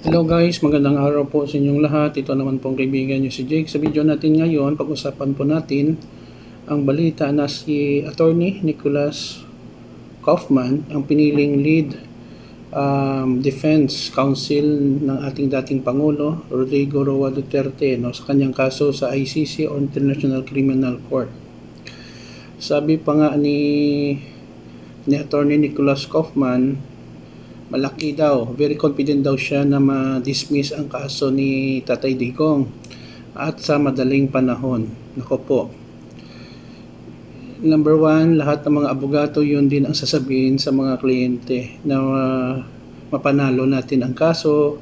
Hello guys, magandang araw po sa inyong lahat. Ito naman pong kaibigan nyo si Jake. Sa video natin ngayon, pag-usapan po natin ang balita na si Attorney Nicholas Kaufman, ang piniling lead defense counsel ng ating dating Pangulo, Rodrigo Roa Duterte, sa kanyang kaso sa ICC o International Criminal Court. Sabi pa nga ni Attorney Nicholas Kaufman, malaki daw, very confident daw siya na ma-dismiss ang kaso ni Tatay Digong at sa madaling panahon. Nako po. Number one, lahat ng mga abogado yun din ang sasabihin sa mga kliyente na mapanalo natin ang kaso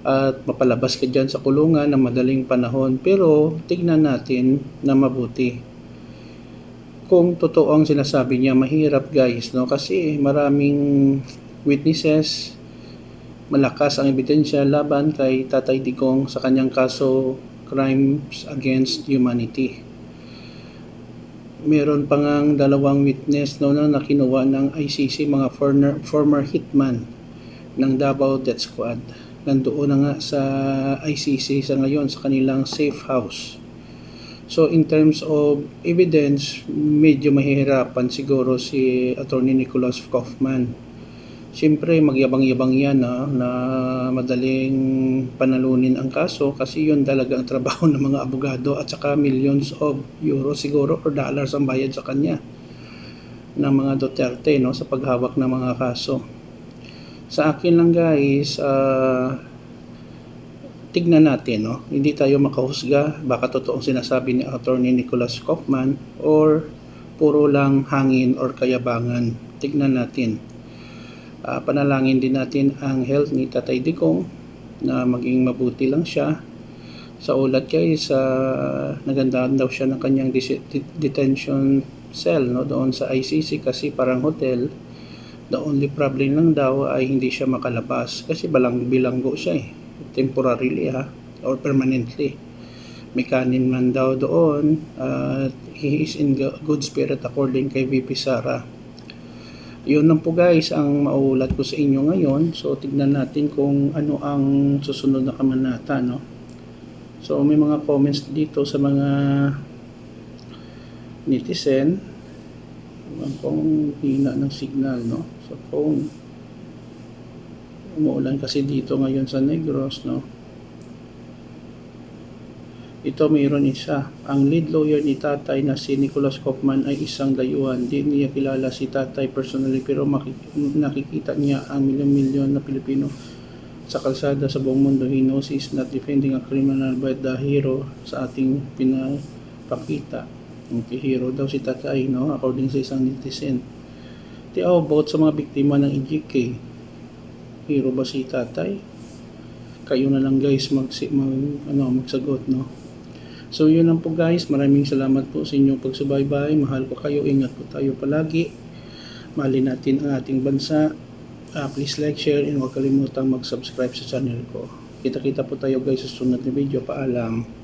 at mapalabas ka dyan sa kulungan ng madaling panahon. Pero tignan natin na mabuti. Kung totoo ang sinasabi niya, mahirap guys, kasi maraming witnesses, malakas ang ebidensya laban kay Tatay Digong sa kanyang kaso crimes against humanity. Meron pa ngang dalawang witness na kinuha ng ICC, mga former hitman ng Davao Death Squad. Nandoon na nga sa ICC sa ngayon sa kanilang safe house. So in terms of evidence, medyo mahihirapan siguro si Attorney Nicholas Kaufman. Siyempre magyabang-yabang yan na madaling panalunin ang kaso kasi yun talaga ang trabaho ng mga abogado at saka millions of euro siguro or dollars ang bayad sa kanya ng mga Duterte sa paghawak ng mga kaso. Sa akin lang guys, tignan natin, hindi tayo makahusga baka totoong sinasabi ni Attorney Nicholas Kaufman or puro lang hangin or kayabangan. Tignan natin. Panalangin din natin ang health ni Tatay Digong na maging mabuti lang siya. Sa ulat guys, nagandaan daw siya ng kanyang detention cell doon sa ICC kasi parang hotel. The only problem lang daw ay hindi siya makalabas kasi bilanggo siya temporarily or permanently. May kanin man daw doon at he is in good spirit according kay VP Sara. Yun lang po guys ang mauulat ko sa inyo ngayon. So tignan natin kung ano ang susunod na kamanata, So may mga comments dito sa mga netizen. Kung hina ng signal sa phone. Umuulan kasi dito ngayon sa Negros, Ito mayroon isa. Ang lead lawyer ni Tatay na si Nicholas Kaufman ay isang dayuhan. Di niya kilala si Tatay personally pero nakikita niya ang milyon-milyon na Pilipino sa kalsada sa buong mundo. He knows he is not defending a criminal but the hero sa ating pinapakita. Okay, hero daw si Tatay, according sa isang netizen. How about sa mga biktima ng EJK? Hero ba si Tatay? Kayo na lang guys magsagot, So yun lang po guys, maraming salamat po sa inyong pagsubaybay. Mahal ko kayo, ingat po tayo palagi. Mahalin natin ang ating bansa. Please like, share, and huwag kalimutang mag-subscribe sa channel ko. Kita-kita po tayo guys sa sunod na video. Paalam.